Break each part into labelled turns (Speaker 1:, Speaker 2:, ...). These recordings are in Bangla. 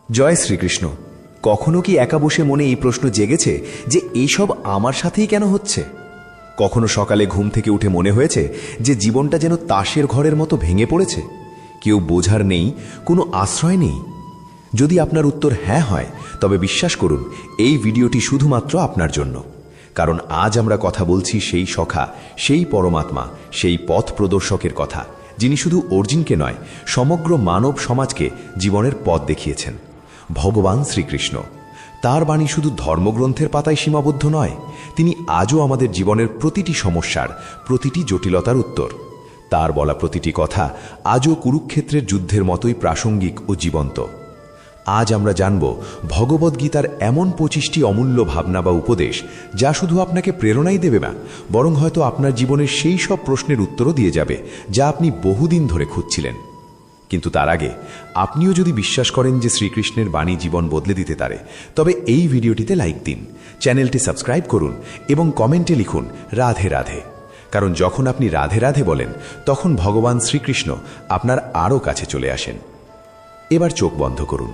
Speaker 1: জয় শ্রীকৃষ্ণ। কখনো কি একা বসে মনে এই প্রশ্ন জেগেছে যে এইসব আমার সাথেই কেন হচ্ছে? কখনো সকালে ঘুম থেকে উঠে মনে হয়েছে যে জীবনটা যেন তাসের ঘরের মতো ভেঙে পড়েছে, কেউ বোঝার নেই, কোনো আশ্রয় নেই? যদি আপনার উত্তর হ্যাঁ হয়, তবে বিশ্বাস করুন এই ভিডিওটি শুধুমাত্র আপনার জন্য। কারণ আজ আমরা কথা বলছি সেই সখা, সেই পরমাত্মা, সেই পথ প্রদর্শকের কথা, যিনি শুধু অর্জুনকে নয়, সমগ্র মানব সমাজকে জীবনের পথ দেখিয়েছেন। ভগবান শ্রীকৃষ্ণ। তার বাণী শুধু ধর্মগ্রন্থের পাতায় সীমাবদ্ধ নয়, তিনি আজও আমাদের জীবনের প্রতিটি সমস্যার, প্রতিটি জটিলতার উত্তর। তার বলা প্রতিটি কথা আজও কুরুক্ষেত্রের যুদ্ধের মতোই প্রাসঙ্গিক ও জীবন্ত। আজ আমরা জানব ভগবদ্গীতার এমন 25টি অমূল্য ভাবনা বা উপদেশ, যা শুধু আপনাকে প্রেরণাই দেবে না, বরং হয়তো আপনার জীবনের সেই সব প্রশ্নের উত্তরও দিয়ে যাবে যা আপনি বহুদিন ধরে খুঁজছিলেন। কিন্তু তার আগে আপনিও যদি বিশ্বাস করেন যে শ্রীকৃষ্ণের বাণী জীবন বদলে দিতে পারে, তবে এই ভিডিওটিতে লাইক দিন, চ্যানেলটি সাবস্ক্রাইব করুন এবং কমেন্টে লিখুন রাধে রাধে। কারণ যখন আপনি রাধে রাধে বলেন, তখন ভগবান শ্রীকৃষ্ণ আপনার আরও কাছে চলে আসেন। এবার চোখ বন্ধ করুন,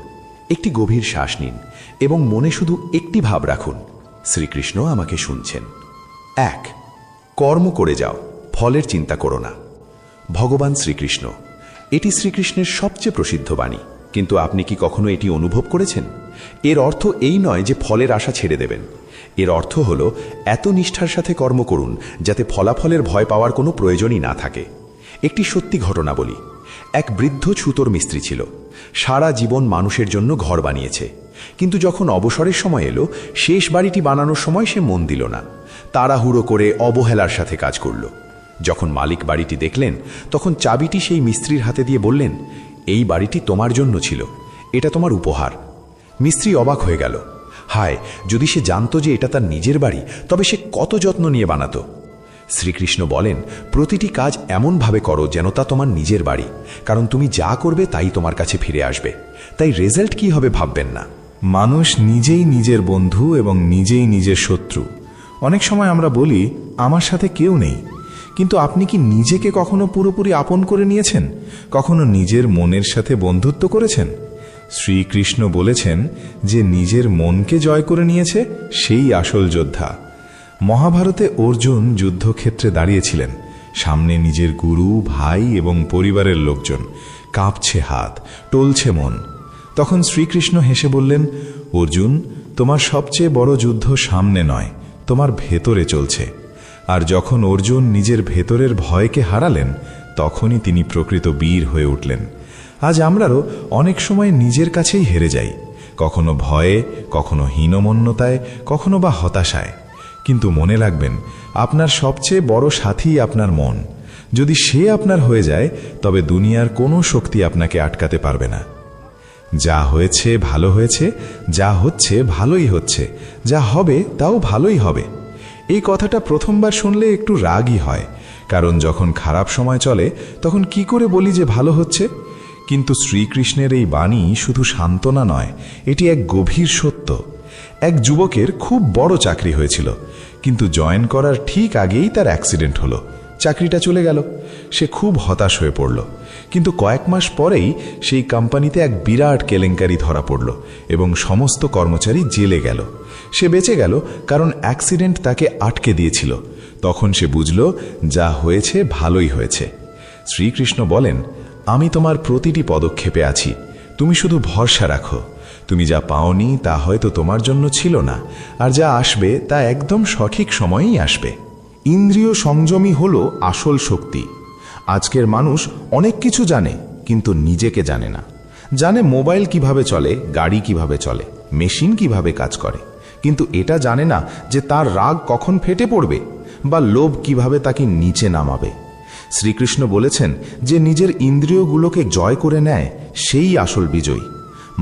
Speaker 1: একটি গভীর শ্বাস নিন এবং মনে শুধু একটি ভাব রাখুন, শ্রীকৃষ্ণ আমাকে শুনছেন। 1. কর্ম করে যাও, ফলের চিন্তা করো না। ভগবান শ্রীকৃষ্ণ। এটি শ্রীকৃষ্ণের সবচেয়ে প্রসিদ্ধ বাণী, কিন্তু আপনি কি কখনো এটি অনুভব করেছেন? এর অর্থ এই নয় যে ফলের আশা ছেড়ে দেবেন। এর অর্থ হল এত নিষ্ঠার সাথে কর্ম করুন যাতে ফলাফলের ভয় পাওয়ার কোনো প্রয়োজনই না থাকে। একটি সত্যি ঘটনা বলি। এক বৃদ্ধ ছুতোর মিস্ত্রি ছিল। সারা জীবন মানুষের জন্য ঘর বানিয়েছে, কিন্তু যখন অবসরের সময় এলো, শেষ বাড়িটি বানানোর সময় সে মন দিল না। তাড়াহুড়ো করে অবহেলার সাথে কাজ করল। যখন মালিক বাড়িটি দেখলেন, তখন চাবিটি সেই মিস্ত্রির হাতে দিয়ে বললেন, এই বাড়িটি তোমার জন্য ছিল, এটা তোমার উপহার। মিস্ত্রি অবাক হয়ে গেল। হায়, যদি সে জানতো যে এটা তার নিজের বাড়ি, তবে সে কত যত্ন নিয়ে বানাতো। শ্রীকৃষ্ণ বলেন, প্রতিটি কাজ এমনভাবে করো যেন তা তোমার নিজের বাড়ি, কারণ তুমি যা করবে তাই তোমার কাছে ফিরে আসবে। তাই রেজাল্ট কি হবে ভাববেন না।
Speaker 2: মানুষ নিজেই নিজের বন্ধু এবং নিজেই নিজের শত্রু। অনেক সময় আমরা বলি, আমার সাথে কেউ নেই, কিন্তু আপনি কি নিজেকে কখনো পুরোপুরি আপন করে নিয়েছেন? কখনো নিজের মনের সাথে বন্ধুত্ব করেছেন? শ্রীকৃষ্ণ বলেছেন যে নিজের মনকে জয় করে নিয়েছে সেই আসল যোদ্ধা। মহাভারতে অর্জুন যুদ্ধক্ষেত্রে দাঁড়িয়েছিলেন, সামনে নিজের গুরু, ভাই এবং পরিবারের লোকজন। কাঁপছে হাত, টলছে মন। তখন শ্রীকৃষ্ণ হেসে বললেন, অর্জুন, তোমার সবচেয়ে বড় যুদ্ধ সামনে নয়, তোমার ভেতরে চলছে। আর যখন অর্জুন নিজের ভেতরের ভয়কে হারালেন, তখনই তিনি প্রকৃত বীর হয়ে উঠলেন। আজ আমরাও অনেক সময় নিজের কাছেই হেরে যাই, কখনো ভয়ে, কখনো হীনমন্যতায়, কখনো বা হতাশায়। কিন্তু মনে রাখবেন, আপনার সবচেয়ে বড় সাথী আপনার মন। যদি সে আপনার হয়ে যায়, তবে দুনিয়ার কোনো শক্তি আপনাকে আটকাতে পারবে না। যা হয়েছে ভালো হয়েছে, যা হচ্ছে ভালোই হচ্ছে, যা হবে তাও ভালোই হবে। এই কথাটা প্রথমবার শুনলে একটু রাগই হয়, কারণ যখন খারাপ সময় চলে তখন কি করে বলি যে ভালো হচ্ছে? কিন্তু শ্রীকৃষ্ণের এই বাণী শুধু সান্ত্বনা নয়, এটি এক গভীর সত্য। এক যুবকের খুব বড় চাকরি হয়েছিল, কিন্তু জয়েন করার ঠিক আগেই তার অ্যাক্সিডেন্ট হলো। চাকরিটা চলে গেল। সে খুব হতাশ হয়ে পড়ল। কিন্তু কয়েক মাস পরেই সেই কোম্পানিতে এক বিরাট কেলেঙ্কারি ধরা পড়ল এবং সমস্ত কর্মচারী জেলে গেল। সে বেঁচে গেল কারণ অ্যাক্সিডেন্ট তাকে আটকে দিয়েছিল। তখন সে বুঝল, যা হয়েছে ভালোই হয়েছে। শ্রীকৃষ্ণ বলেন, আমি তোমার প্রতিটি পদক্ষেপে আছি, তুমি শুধু ভরসা রাখো। তুমি যা পাওনি তা হয়তো তোমার জন্য ছিল না, আর যা আসবে তা একদম সঠিক সময়েই আসবে।
Speaker 3: ইন্দ্রিয় সংযমই হলো আসল শক্তি। আজকের মানুষ অনেক কিছু জানে, কিন্তু নিজেকে জানে না। জানে মোবাইল কিভাবে চলে, গাড়ি কিভাবে চলে, মেশিন কিভাবে কাজ করে, কিন্তু এটা জানে না যে তার রাগ কখন ফেটে পড়বে বা লোভ কিভাবে তাকে নিচে নামাবে। শ্রীকৃষ্ণ বলেছেন যে নিজের ইন্দ্রিয়গুলোকে জয় করে নেয়, সেই আসল বিজয়ী।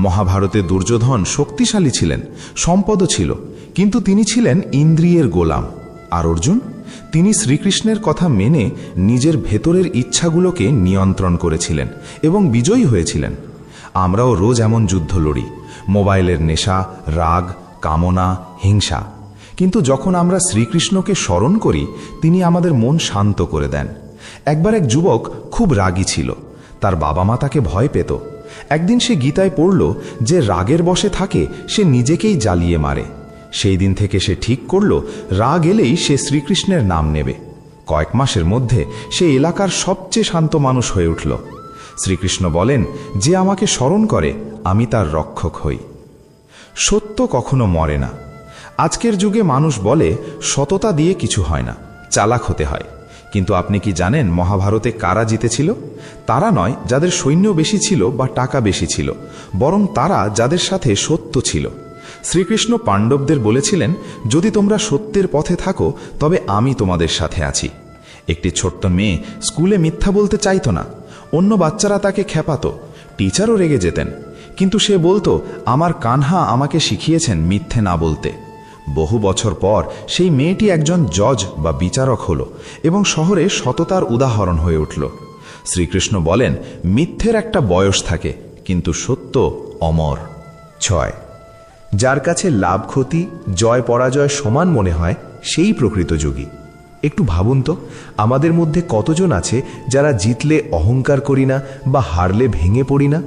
Speaker 3: মহাভারতে দুর্যোধন শক্তিশালী ছিলেন, সম্পদও ছিল, কিন্তু তিনি ছিলেন ইন্দ্রিয়ের গোলাম। আর অর্জুন, তিনি শ্রীকৃষ্ণের কথা মেনে নিজের ভেতরের ইচ্ছাগুলোকে নিয়ন্ত্রণ করেছিলেন এবং বিজয়ী হয়েছিলেন। আমরাও রোজ এমন যুদ্ধ লড়ি, মোবাইলের নেশা, রাগ, কামনা, হিংসা। কিন্তু যখন আমরা শ্রীকৃষ্ণকে স্মরণ করি, তিনি আমাদের মন শান্ত করে দেন। একবার এক যুবক খুব রাগী ছিল। তার বাবা মা তাকে ভয় পেত। একদিন সে গীতায় পড়ল যে রাগের বশে থাকে সে নিজেকেই জ্বালিয়ে মারে। সেই দিন থেকে সে ঠিক করল রাগ এলেই সে শ্রীকৃষ্ণের নাম নেবে। কয়েক মাসের মধ্যে সে এলাকার সবচেয়ে শান্ত মানুষ হয়ে উঠল। শ্রীকৃষ্ণ বলেন, যে আমাকে স্মরণ করে আমি তার রক্ষক হই। সত্য কখনো মরে না। আজকের যুগে মানুষ বলে সততা দিয়ে কিছু হয় না, চালাক হতে হয়। কিন্তু আপনি কি জানেন মহাভারতে কারা জিতেছিল? তারা নয় যাদের সৈন্য বেশি ছিল বা টাকা বেশি ছিল, বরং তারা যাদের সাথে সত্য ছিল। শ্রীকৃষ্ণ পাণ্ডবদের বলেছিলেন, যদি তোমরা সত্যের পথে থাকো তবে আমি তোমাদের সাথে আছি। একটি ছোট্ট মেয়ে স্কুলে মিথ্যা বলতে চাইতো না। অন্য বাচ্চারা তাকে খেপাতো, টিচারও রেগে যেতেন, কিন্তু সে বলতো, আমার কানহা আমাকে শিখিয়েছেন মিথ্যে না বলতে। বহু বছর পর সেই মেয়েটি একজন জজ বা বিচারক হলো এবং শহরে সততার উদাহরণ হয়ে উঠল। শ্রীকৃষ্ণ বলেন, মিথ্যের একটা বয়স থাকে, কিন্তু সত্য অমর।
Speaker 1: 6, যার কাছে লাভ ক্ষতি জয় পরাজয় সমান মনে হয় সেই প্রকৃত যোগী। একটু ভাবুন তো, আমাদের মধ্যে কতজন আছে যারা জিতলে অহংকার করি না বা হারলে ভেঙে পড়ি না?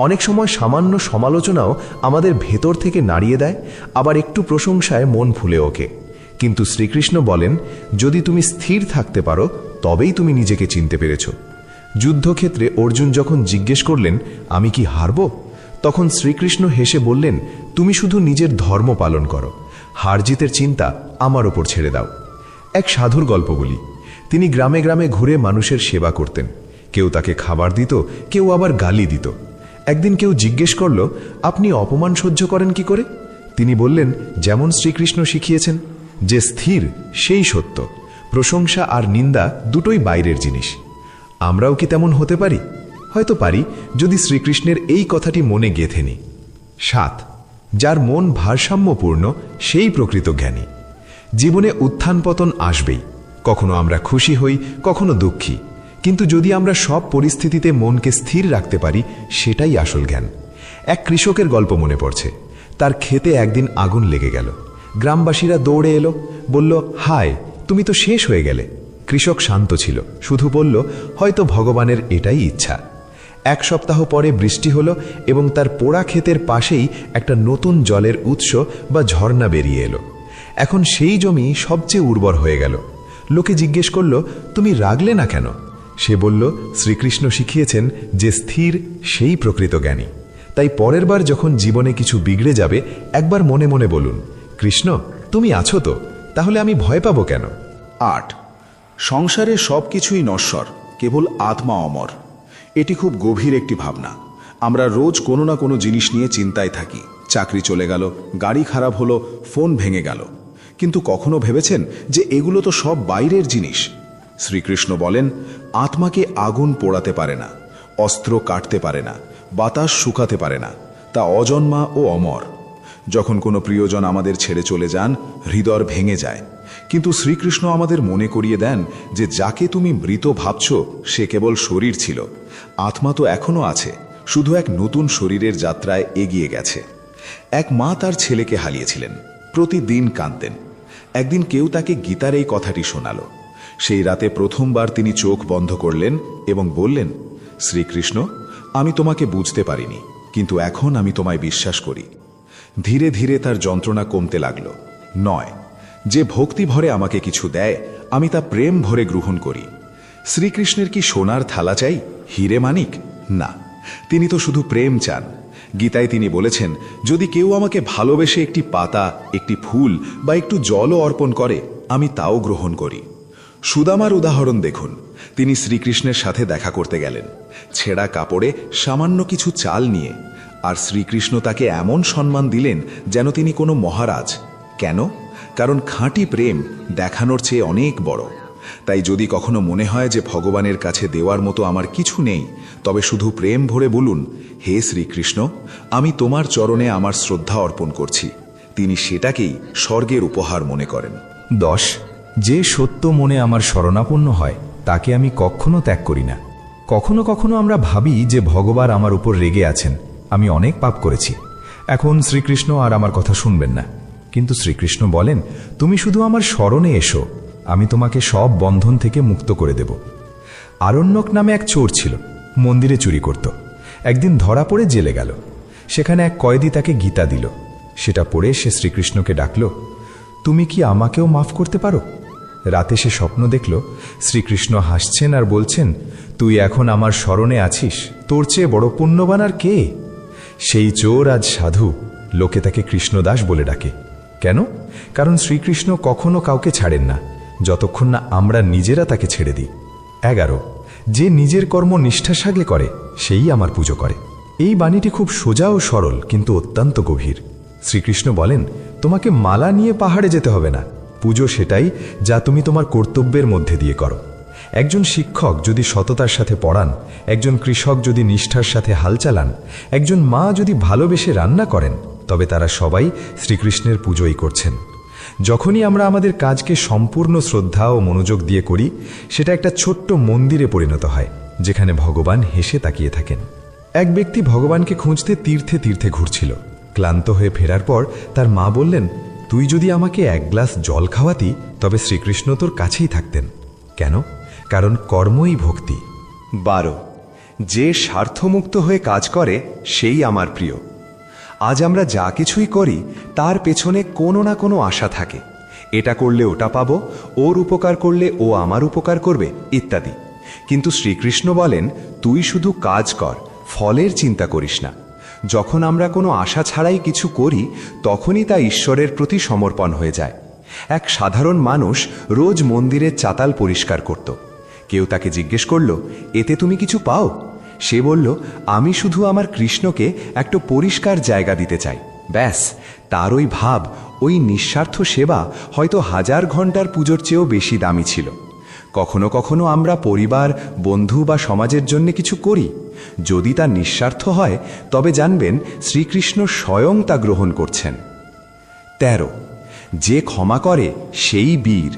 Speaker 1: অনেক সময় সামান্য সমালোচনাও আমাদের ভেতর থেকে নাড়িয়ে দেয়, আবার একটু প্রশংসায় মন ফুলে ওঠে। কিন্তু শ্রীকৃষ্ণ বলেন, যদি তুমি স্থির থাকতে পারো তবেই তুমি নিজেকে চিনতে পেরেছ। যুদ্ধক্ষেত্রে অর্জুন যখন জিজ্ঞেস করলেন, আমি কি হারব? তখন শ্রীকৃষ্ণ হেসে বললেন, তুমি শুধু নিজের ধর্ম পালন করো, হার জিতের চিন্তা আমার ওপর ছেড়ে দাও। এক সাধুর গল্প বলি। তিনি গ্রামে গ্রামে ঘুরে মানুষের সেবা করতেন। কেউ তাকে খাবার দিত, কেউ আবার গালি দিত। একদিন কেউ জিজ্ঞেস করল, আপনি অপমান সহ্য করেন কি করে? তিনি বললেন, যেমন শ্রীকৃষ্ণ শিখিয়েছেন, যে স্থির সেই সত্য। প্রশংসা আর নিন্দা দুটোই বাইরের জিনিস। আমরাও কি তেমন হতে পারি? হয়তো পারি, যদি শ্রীকৃষ্ণের এই কথাটি মনে গেঁথে নিই। 7, যার মন ভারসাম্যপূর্ণ সেই প্রকৃত জ্ঞানী। জীবনে উত্থান পতন আসবেই, কখনো আমরা খুশি হই, কখনো দুঃখী, কিন্তু যদি আমরা সব পরিস্থিতিতে মনকে স্থির রাখতে পারি সেটাই আসল জ্ঞান। এক কৃষকের গল্প মনে পড়ছে। তার ক্ষেতে একদিন আগুন লেগে গেল। গ্রামবাসীরা দৌড়ে এলো, বলল, হায়, তুমি তো শেষ হয়ে গেলে। কৃষক শান্ত ছিল, শুধু বলল, হয়তো ভগবানের এটাই ইচ্ছা। 1 সপ্তাহ পরে বৃষ্টি হলো এবং তার পোড়া ক্ষেতের পাশেই একটা নতুন জলের উৎস বা ঝর্ণা বেরিয়ে এলো। এখন সেই জমি সবচেয়ে উর্বর হয়ে গেল। লোকে জিজ্ঞেস করল, তুমি রাগলে না কেন? সে বলল, শ্রীকৃষ্ণ শিখিয়েছেন যে স্থির সেই প্রকৃত জ্ঞানী। তাই পরের বার যখন জীবনে কিছু বিগড়ে যাবে, একবার মনে মনে বলুন, কৃষ্ণ তুমি আছো তো, তাহলে আমি ভয় পাবো কেন?
Speaker 4: 8, সংসারে সব কিছুই নশ্বর, কেবল আত্মা অমর। এটি খুব গভীর একটি ভাবনা। আমরা রোজ কোনো না কোনো জিনিস নিয়ে চিন্তায় থাকি। চাকরি চলে গেল, গাড়ি খারাপ হলো, ফোন ভেঙে গেল, কিন্তু কখনো ভেবেছেন যে এগুলো তো সব বাইরের জিনিস? শ্রীকৃষ্ণ বলেন, আত্মাকে আগুন পোড়াতে পারে না, অস্ত্র কাটতে পারে না, বাতাস শুকাতে পারে না, তা অজন্মা ও অমর। যখন কোনো প্রিয়জন আমাদের ছেড়ে চলে যান, হৃদয় ভেঙে যায়, কিন্তু শ্রীকৃষ্ণ আমাদের মনে করিয়ে দেন যে যাকে তুমি মৃত ভাবছ সে কেবল শরীর ছিল, আত্মা তো এখনো আছে, শুধু এক নতুন শরীরের যাত্রায় এগিয়ে গেছে। এক মা তার ছেলেকে হারিয়েছিলেন, প্রতিদিন কাঁদতেন। একদিন কেউ তাকে গীতার এই কথাটি শোনালো। সেই রাতে প্রথমবার তিনি চোখ বন্ধ করলেন এবং বললেন, শ্রীকৃষ্ণ, আমি তোমাকে বুঝতে পারিনি, কিন্তু এখন আমি তোমায় বিশ্বাস করি। ধীরে ধীরে তার যন্ত্রণা কমতে লাগলো। 9, যে ভক্তি ভরে আমাকে কিছু দেয়, আমি তা প্রেম ভরে গ্রহণ করি। শ্রীকৃষ্ণের কি সোনার থালা চাই, হিরে মানিক? না, তিনি তো শুধু প্রেম চান। গীতায় তিনি বলেছেন, যদি কেউ আমাকে ভালোবেসে একটি পাতা, একটি ফুল বা একটু জলও অর্পণ করে, আমি তাও গ্রহণ করি। সুদামার উদাহরণ দেখুন। তিনি শ্রীকৃষ্ণের সাথে দেখা করতে গেলেন, ছেঁড়া কাপড়ে সামান্য কিছু চাল নিয়ে, আর শ্রীকৃষ্ণ তাকে এমন সম্মান দিলেন যেন তিনি কোনো মহারাজ। কেন? কারণ খাঁটি প্রেম দেখানোর চেয়ে অনেক বড়। তাই যদি কখনো মনে হয় যে ভগবানের কাছে দেওয়ার মতো আমার কিছু নেই, তবে শুধু প্রেম ভরে বলুন, হে শ্রীকৃষ্ণ, আমি তোমার চরণে আমার শ্রদ্ধা অর্পণ করছি। তিনি সেটাকেই স্বর্গের উপহার মনে করেন।
Speaker 1: 10, যে সত্য মনে আমার শরণাপন্ন হয় তাকে আমি কখনো ত্যাগ করি না। কখনো কখনো আমরা ভাবি যে ভগবান আমার উপর রেগে আছেন, আমি অনেক পাপ করেছি, এখন শ্রীকৃষ্ণ আর আমার কথা শুনবেন না। কিন্তু শ্রীকৃষ্ণ বলেন, তুমি শুধু আমার শরণে এসো, আমি তোমাকে সব বন্ধন থেকে মুক্ত করে দেব। আরণ্যক নামে এক চোর ছিল, মন্দিরে চুরি করত।
Speaker 2: একদিন ধরা পড়ে জেলে গেল। সেখানে এক কয়েদি তাকে গীতা দিল। সেটা পড়ে সে শ্রীকৃষ্ণকে ডাকল, তুমি কি আমাকেও মাফ করতে পারো? রাতে সে স্বপ্ন দেখল শ্রীকৃষ্ণ হাসছেন আর বলছেন, তুই এখন আমার স্মরণে আছিস, তোর চেয়ে বড় পুণ্যবান আর কে? সেই চোর আজ সাধু, লোকে তাকে কৃষ্ণদাস বলে ডাকে। কেন? কারণ শ্রীকৃষ্ণ কখনো কাউকে ছাড়েন না, যতক্ষণ না আমরা নিজেরা তাকে ছেড়ে দিই। 11, যে নিজের কর্ম নিষ্ঠার সাথে করে সেই আমার পুজো করে। এই বাণীটি খুব সোজা ও সরল, কিন্তু অত্যন্ত গভীর। শ্রীকৃষ্ণ বলেন, তোমাকে মালা নিয়ে পাহাড়ে যেতে হবে না, পুজো সেটাই যা তুমি তোমার কর্তব্যের মধ্যে দিয়ে করো। একজন শিক্ষক যদি সততার সাথে পড়ান, একজন কৃষক যদি নিষ্ঠার সাথে হাল চালান, একজন মা যদি ভালোবেসে রান্না করেন, তবে তারা সবাই শ্রীকৃষ্ণের পুজোই করছেন। যখনই আমরা আমাদের কাজকে সম্পূর্ণ শ্রদ্ধা ও মনোযোগ দিয়ে করি, সেটা একটা ছোট্ট মন্দিরে পরিণত হয়, যেখানে ভগবান হেসে তাকিয়ে থাকেন। এক ব্যক্তি ভগবানকে খুঁজতে তীর্থে তীর্থে ঘুরছিল। ক্লান্ত হয়ে ফেরার পর তার মা বললেন, তুই যদি আমাকে এক গ্লাস জল খাওয়াতি, তবে শ্রীকৃষ্ণ তোর কাছেই থাকতেন। কেন? কারণ কর্মই ভক্তি।
Speaker 1: 12, যে স্বার্থমুক্ত হয়ে কাজ করে সেই আমার প্রিয়। আজ আমরা যা কিছুই করি তার পেছনে কোনো না কোনো আশা থাকে। এটা করলে ওটা পাবো, ওর উপকার করলে ও আমার উপকার করবে, ইত্যাদি। কিন্তু শ্রীকৃষ্ণ বলেন, তুই শুধু কাজ কর, ফলের চিন্তা করিস না। যখন আমরা কোনো আশা ছাড়াই কিছু করি, তখনই তা ঈশ্বরের প্রতি সমর্পণ হয়ে যায়। এক সাধারণ মানুষ রোজ মন্দিরের চাতাল পরিষ্কার করত। কেউ তাকে জিজ্ঞেস করল, এতে তুমি কিছু পাও? সে বলল, আমি শুধু আমার কৃষ্ণকে একটা পরিষ্কার জায়গা দিতে চাই, ব্যাস। তার ওই ভাব, ওই নিঃস্বার্থ সেবা হয়তো 1000 ঘন্টার পুজোর চেয়েও বেশি দামি ছিল। কখনো কখনো আমরা পরিবার, বন্ধু বা সমাজের জন্য কিছু করি। যদি তা নিঃস্বার্থ হয়, তবে জানবেন শ্রীকৃষ্ণ স্বয়ং তা গ্রহণ করছেন। 13, যে ক্ষমা করে সেই বীর।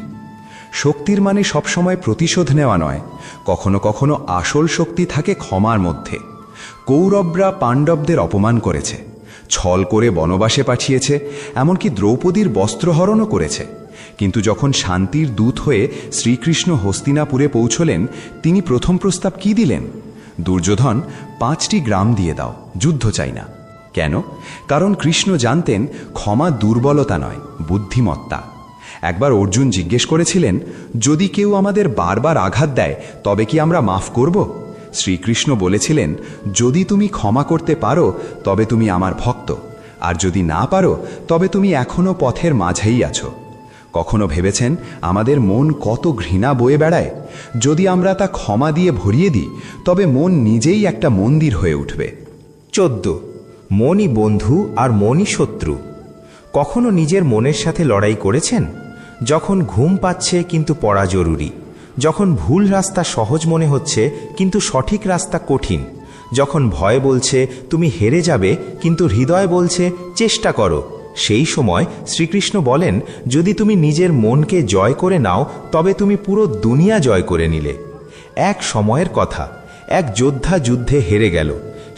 Speaker 1: শক্তির মানে সবসময় প্রতিশোধ নেওয়া নয়, কখনো কখনো আসল শক্তি থাকে ক্ষমার মধ্যে। কৌরবরা পাণ্ডবদের অপমান করেছে, ছল করে বনবাসে পাঠিয়েছে, এমনকি দ্রৌপদীর বস্ত্রহরণও করেছে। কিন্তু যখন শান্তির দূত হয়ে শ্রীকৃষ্ণ হস্তিনাপুরে পৌঁছলেন, তিনি প্রথম প্রস্তাব কি দিলেন? দুর্যোধন, 5টি গ্রাম দিয়ে দাও, যুদ্ধ চাই না। কেন? কারণ কৃষ্ণ জানতেন ক্ষমা দুর্বলতা নয়, বুদ্ধিমত্তা। একবার অর্জুন জিজ্ঞেস করেছিলেন, যদি কেউ আমাদের বারবার আঘাত দেয়, তবে কি আমরা মাফ করব? শ্রীকৃষ্ণ বলেছিলেন, যদি তুমি ক্ষমা করতে পারো, তবে তুমি আমার ভক্ত, আর যদি না পারো, তবে তুমি এখনো পথের মাঝেই আছো। কখনো ভেবেছেন আমাদের মন কত ঘৃণা বয়ে বেড়ায়? যদি আমরা তা ক্ষমা দিয়ে ভরিয়ে দিই, তবে মন নিজেই একটা মন্দির হয়ে উঠবে।
Speaker 5: 14, মনই বন্ধু আর মনই শত্রু। কখনো নিজের মনের সাথে লড়াই করেছেন? যখন ঘুম পাচ্ছে কিন্তু পড়া জরুরি, যখন ভুল রাস্তা সহজ মনে হচ্ছে কিন্তু সঠিক রাস্তা কঠিন, যখন ভয় বলছে তুমি হেরে যাবে কিন্তু হৃদয় বলছে চেষ্টা করো, সেই সময় শ্রীকৃষ্ণ বলেন, যদি তুমি নিজের মনকে জয় করে নাও, তবে তুমি পুরো দুনিয়া জয় করে নিলে। এক সময়ের কথা, এক যোদ্ধা যুদ্ধে হেরে গেল।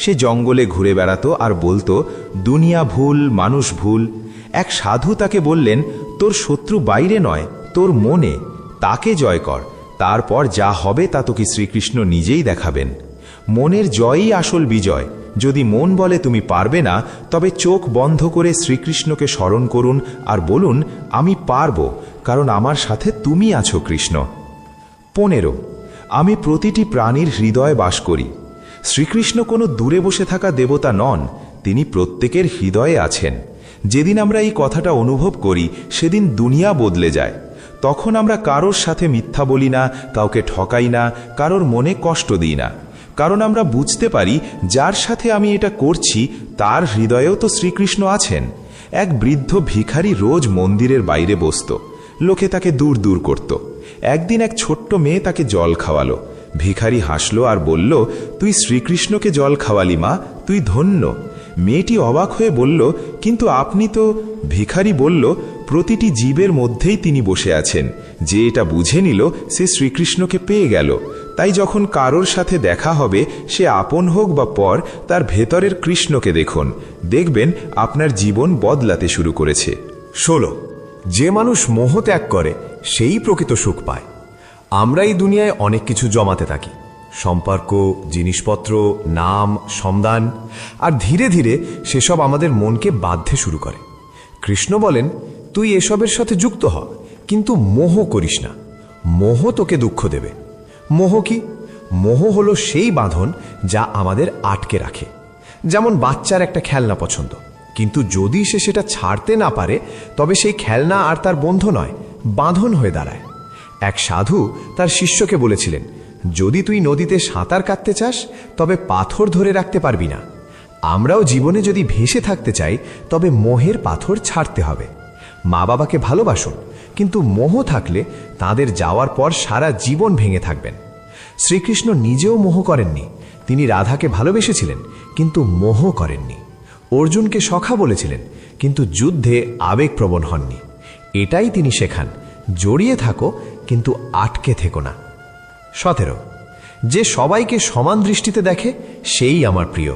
Speaker 5: সে জঙ্গলে ঘুরে বেড়াতো আর বলতো, দুনিয়া ভুল, মানুষ ভুল। এক সাধু তাকে বললেন, তোর শত্রু বাইরে নয়, তোর মনে, তাকে জয় কর, তারপর যা হবে তা তোকে শ্রীকৃষ্ণ নিজেই দেখাবেন। মনের জয়ই আসল বিজয়। যদি মন বলে তুমি পারবে না, তবে চোখ বন্ধ করে শ্রীকৃষ্ণকে স্মরণ করুন আর বলুন, আমি পারব, কারণ আমার সাথে তুমি আছো কৃষ্ণ। 15, আমি প্রতিটি প্রাণীর হৃদয়ে বাস করি। শ্রীকৃষ্ণ কোনো দূরে বসে থাকা দেবতা নন, তিনি প্রত্যেকের হৃদয়ে আছেন। যেদিন আমরা এই কথাটা অনুভব করি, সেদিন দুনিয়া বদলে যায়। তখন আমরা কারোর সাথে মিথ্যা বলি না, কাউকে ঠকাই না, কারোর মনে কষ্ট দিই না। কারণ আমরা বুঝতে পারি, যার সাথে আমি এটা করছি তার হৃদয়েও তো শ্রীকৃষ্ণ আছেন। এক বৃদ্ধ ভিখারি রোজ মন্দিরের বাইরে বসত। লোকে তাকে দূর দূর করত। একদিন এক ছোট্ট মেয়ে তাকে জল খাওয়ালো। ভিখারি হাসলো আর বলল, তুই শ্রীকৃষ্ণকে জল খাওয়ালি মা, তুই ধন্য। মেয়েটি অবাক হয়ে বলল, কিন্তু আপনি তো। ভিখারি বলল, প্রতিটি জীবের মধ্যেই তিনি বসে আছেন। যে এটা বুঝে নিল, সে শ্রীকৃষ্ণকে পেয়ে গেল। তাই যখন কারোর সাথে দেখা হবে, সে আপন হোক বা পর, তার ভেতরের কৃষ্ণকে দেখুন, দেখবেন আপনার জীবন বদলাতে শুরু করেছে।
Speaker 1: 16, যে মানুষ মোহ ত্যাগ করে সেই প্রকৃত সুখ পায়। আমরা এই দুনিয়ায় অনেক কিছু জমাতে থাকি, সম্পর্ক, জিনিসপত্র, নাম, সন্ধান, আর ধীরে ধীরে সেসব আমাদের মনকে বাঁধতে শুরু করে। কৃষ্ণ বলেন, তুই এসবের সাথে যুক্ত হ, কিন্তু মোহ করিস না। মোহ তোকে দুঃখ দেবে। মোহ কি? মোহ হলো সেই বাঁধন যা আমাদের আটকে রাখে। যেমন বাচ্চার একটা খেলনা পছন্দ, কিন্তু যদি সে সেটা ছাড়তে না পারে, তবে সেই খেলনা আর তার বন্ধু নয়, বাঁধন হয়ে দাঁড়ায়। এক সাধু তার শিষ্যকে বলেছিলেন, যদি তুই নদীতে সাঁতার কাটতে চাস, তবে পাথর ধরে রাখতে পারবি না। আমরাও জীবনে যদি ভেসে থাকতে চাই, তবে মোহের পাথর ছাড়তে হবে। মা বাবাকে ভালোবাসুন, কিন্তু মোহ থাকলে তাদের যাওয়ার পর সারা জীবন ভেঙে থাকবেন। শ্রীকৃষ্ণ নিজেও মোহ করেননি। তিনি রাধাকে ভালোবেসেছিলেন, কিন্তু মোহ করেননি। অর্জুনকে সখা বলেছিলেন, কিন্তু যুদ্ধে আবেগপ্রবণ হননি। এটাই তিনি শেখান, জড়িয়ে থাকো, কিন্তু আটকে থেকো না। 17, যে সবাইকে সমান দৃষ্টিতে দেখে সেই আমার প্রিয়।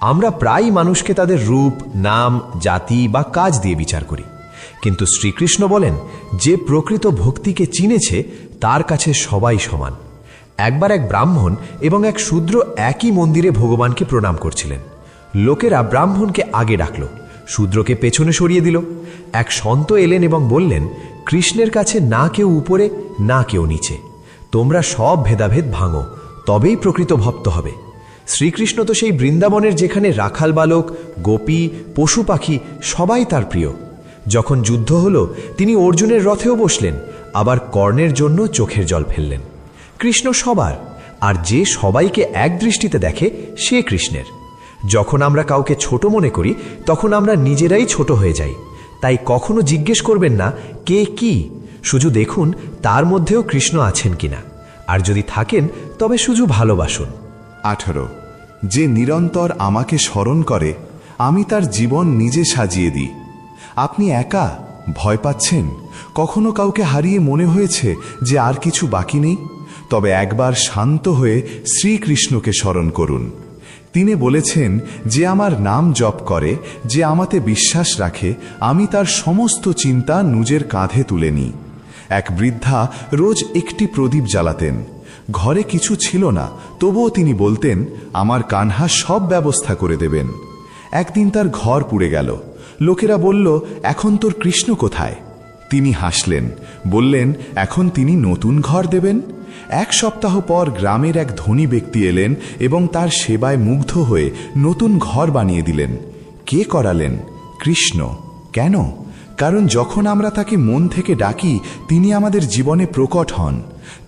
Speaker 1: আমরা প্রায় মানুষকে তাদের রূপ, নাম, জাতি বা কাজ দিয়ে বিচার করি, কিন্তু শ্রীকৃষ্ণ বলেন, যে প্রকৃত ভক্তিকে চিনেছে তার কাছে সবাই সমান। একবার এক ব্রাহ্মণ এবং এক শূদ্র একই মন্দিরে ভগবানকে প্রণাম করছিলেন। লোকেরা ব্রাহ্মণকে আগে ডাকল, শূদ্রকে পেছনে সরিয়ে দিল। এক সন্ত এলেন এবং বললেন, কৃষ্ণের কাছে না কেউ উপরে, না কেউ নিচে। তোমরা সব ভেদাভেদ ভাঙো, তবেই প্রকৃত ভক্ত হবে। শ্রীকৃষ্ণ তো সেই বৃন্দাবনের যেখানে রাখাল বালক, গোপী, পশু পাখি সবাই তার প্রিয়। যখন যুদ্ধ হলো, তিনি অর্জুনের রথেও বসলেন, আবার কর্ণের জন্য চোখের জল ফেললেন। কৃষ্ণ সবার, আর যে সবাইকে এক দৃষ্টিতে দেখে সে কৃষ্ণের। যখন আমরা কাউকে ছোট মনে করি, তখন আমরা নিজেরাই ছোট হয়ে যাই। তাই কখনো জিজ্ঞেস করবেন না কে কি, শুধু দেখুন তার মধ্যেও কৃষ্ণ আছেন কিনা, আর যদি থাকেন তবে শুধু ভালোবাসুন।
Speaker 3: 18, যে নিরন্তর আমাকে স্মরণ করে, আমি তার জীবন নিজে সাজিয়ে দিই। আপনি একা ভয় পাচ্ছেন? কখনো কাউকে হারিয়ে মনে হয়েছে যে আর কিছু বাকি নেই? তবে একবার শান্ত হয়ে শ্রীকৃষ্ণকে স্মরণ করুন। তিনি বলেছেন, যে আমার নাম জপ করে, যে আমাতে বিশ্বাস রাখে, আমি তার সমস্ত চিন্তা নিজের কাঁধে তুলে নিই। এক বৃদ্ধা রোজ একটি প্রদীপ জ্বালাতেন। ঘরে কিছু ছিল না, তবুও তিনি বলতেন, আমার কানহা সব ব্যবস্থা করে দেবেন। একদিন তার ঘর পুড়ে গেল। লোকেরা বলল, এখন তোর কৃষ্ণ কোথায়? তিনি হাসলেন, বললেন, এখন তিনি নতুন ঘর দেবেন। এক সপ্তাহ পর গ্রামের এক ধনী ব্যক্তি এলেন এবং তার সেবায় মুগ্ধ হয়ে নতুন ঘর বানিয়ে দিলেন। কে করালেন? কৃষ্ণ। কেন? কারণ যখন আমরা তাকে মন থেকে ডাকি, তিনি আমাদের জীবনে প্রকট হন।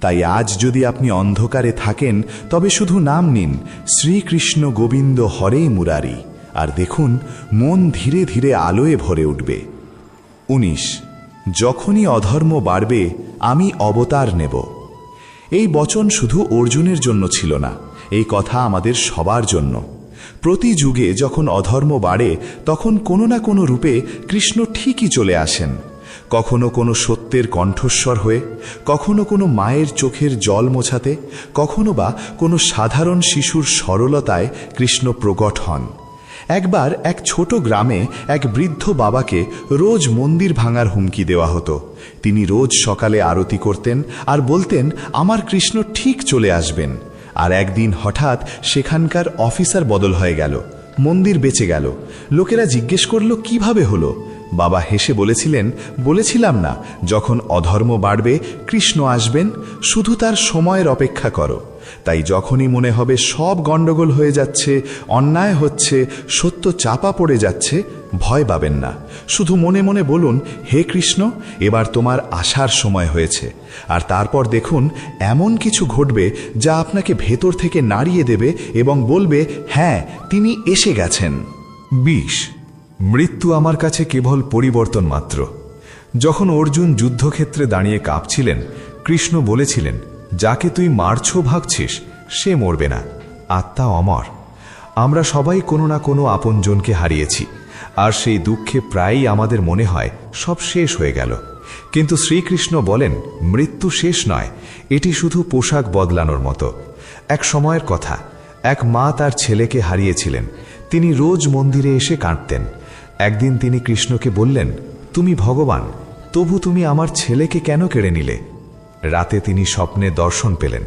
Speaker 3: তাই আজ যদি আপনি অন্ধকারে থাকেন, তবে শুধু নাম নিন, শ্রীকৃষ্ণ গোবিন্দ হরে মুরারি, আর দেখুন মন ধীরে ধীরে আলোয় ভরে উঠবে। 19, যখনই অধর্ম বাড়বে, আমি অবতার নেব। এই বচন শুধু অর্জুনের জন্য ছিল না, এই কথা আমাদের সবার জন্য। প্রতি যুগে যখন অধর্ম বাড়ে, তখন কোনো না কোনো রূপে কৃষ্ণ ঠিকই চলে আসেন। কখনো কোনো সত্যের কণ্ঠস্বর হয়ে, কখনো কোনো মায়ের চোখের জল মোছাতে, কখনো বা কোনো সাধারণ শিশুর সরলতায় কৃষ্ণ প্রকট হন। একবার এক ছোট গ্রামে এক বৃদ্ধ বাবাকে রোজ মন্দির ভাঙার হুমকি দেওয়া হতো। তিনি রোজ সকালে আরতি করতেন আর বলতেন, আমার কৃষ্ণ ঠিক চলে আসবেন। আর একদিন হঠাৎ সেখানকার অফিসার বদল হয়ে গেল, মন্দির বেঁচে গেল। লোকেরা জিজ্ঞেস করল, কিভাবে হলো? বাবা হেসে বলেছিলেন, বলেছিলাম না, যখন অধর্ম বাড়বে কৃষ্ণ আসবেন, শুধু তার সময়ের অপেক্ষা করো। তাই যখনই মনে হবে সব গন্ডগোল হয়ে যাচ্ছে, অন্যায় হচ্ছে, সত্য চাপা পড়ে যাচ্ছে, ভয় পাবেন না। শুধু মনে মনে বলুন, হে কৃষ্ণ, এবার তোমার আসার সময় হয়েছে। আর তারপর দেখুন এমন কিছু ঘটবে যা আপনাকে ভেতর থেকে নাড়িয়ে দেবে এবং বলবে, হ্যাঁ, তিনি এসে গেছেন।
Speaker 2: 20, মৃত্যু আমার কাছে কেবল পরিবর্তন মাত্র। যখন অর্জুন যুদ্ধক্ষেত্রে দাঁড়িয়ে কাঁপছিলেন, কৃষ্ণ বলেছিলেন, যাকে তুই মারছ ভাবছিস সে মরবে না, আত্মা অমর। আমরা সবাই কোনো না কোনো আপনজনকে হারিয়েছি, আর সেই দুঃখে প্রায়ই আমাদের মনে হয় সব শেষ হয়ে গেল। কিন্তু শ্রীকৃষ্ণ বলেন, মৃত্যু শেষ নয়, এটি শুধু পোশাক বদলানোর মতো। এক সময়ের কথা, এক মা তার ছেলেকে হারিয়েছিলেন। তিনি রোজ মন্দিরে এসে কাঁদতেন। একদিন তিনি কৃষ্ণকে বললেন, তুমি ভগবান, তবু তুমি আমার ছেলেকে কেন কেড়ে নিলে? রাতে তিনি স্বপ্নে দর্শন পেলেন।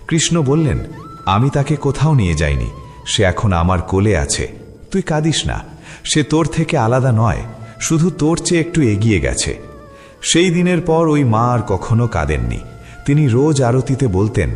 Speaker 1: কৃষ্ণ বললেন, আমি তাকে কোথাও নিয়ে যাইনি, সে এখন আমার কোলে আছে, তুই কাঁদিস না, সে তোর থেকে আলাদা নয়, শুধু তোর চেয়ে একটু এগিয়ে গেছে। সেই দিনের পর ওই মা আর কখনো কাঁদেননি। তিনি রোজ আরতিতে বলতেন,